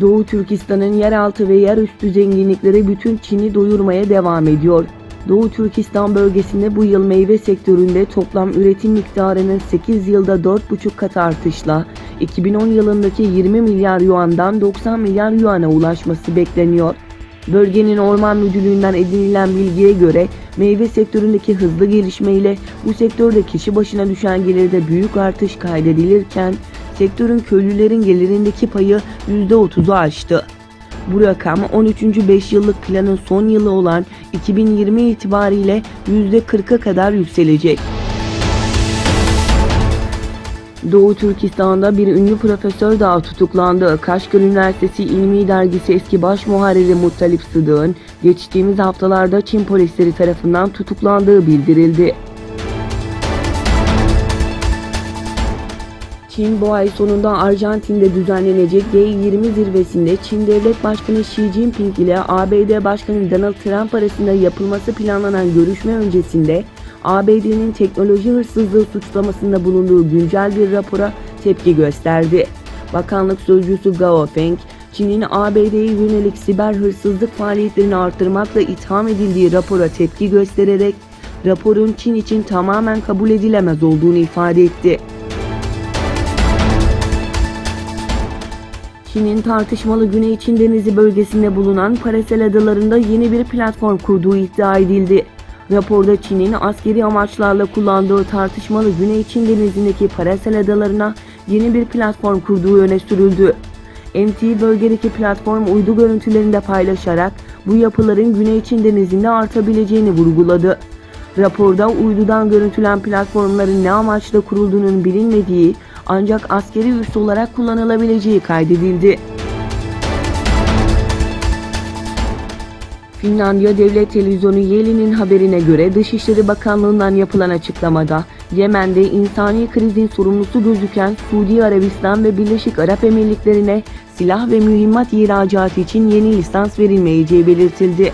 Doğu Türkistan'ın yeraltı ve yerüstü zenginlikleri bütün Çin'i doyurmaya devam ediyor. Doğu Türkistan bölgesinde bu yıl meyve sektöründe toplam üretim miktarının 8 yılda 4,5 kat artışla 2010 yılındaki 20 milyar yuandan 90 milyar yuana ulaşması bekleniyor. Bölgenin Orman Müdürlüğü'nden edinilen bilgiye göre meyve sektöründeki hızlı gelişmeyle bu sektörde kişi başına düşen gelirde büyük artış kaydedilirken sektörün köylülerin gelirindeki payı %30'u aştı. Bu rakam 13. 5 yıllık planın son yılı olan 2020 itibariyle %40'a kadar yükselecek. Doğu Türkistan'da bir ünlü profesör daha tutuklandı. Kaşgar Üniversitesi İlmi Dergisi eski baş muharriri Muttalip Sıdık'ın geçtiğimiz haftalarda Çin polisleri tarafından tutuklandığı bildirildi. Çin bu ay sonunda Arjantin'de düzenlenecek G20 zirvesinde Çin Devlet Başkanı Xi Jinping ile ABD Başkanı Donald Trump arasında yapılması planlanan görüşme öncesinde ABD'nin teknoloji hırsızlığı suçlamasında bulunduğu güncel bir rapora tepki gösterdi. Bakanlık sözcüsü Gao Feng, Çin'in ABD'ye yönelik siber hırsızlık faaliyetlerini artırmakla itham edildiği rapora tepki göstererek raporun Çin için tamamen kabul edilemez olduğunu ifade etti. Çin'in tartışmalı Güney Çin Denizi bölgesinde bulunan Paracel Adaları'nda yeni bir platform kurduğu iddia edildi. Raporda Çin'in askeri amaçlarla kullandığı tartışmalı Güney Çin Denizi'ndeki Paracel Adaları'na yeni bir platform kurduğu öne sürüldü. MT bölgedeki platform uydu görüntülerini de paylaşarak bu yapıların Güney Çin Denizi'nde artabileceğini vurguladı. Raporda uydudan görüntülen platformların ne amaçla kurulduğunun bilinmediği ancak askeri üs olarak kullanılabileceği kaydedildi. Finlandiya Devlet Televizyonu Yaylin'in haberine göre Dışişleri Bakanlığı'ndan yapılan açıklamada Yemen'de insani krizin sorumlusu gözüken Suudi Arabistan ve Birleşik Arap Emirlikleri'ne silah ve mühimmat ihracatı için yeni lisans verilmeyeceği belirtildi.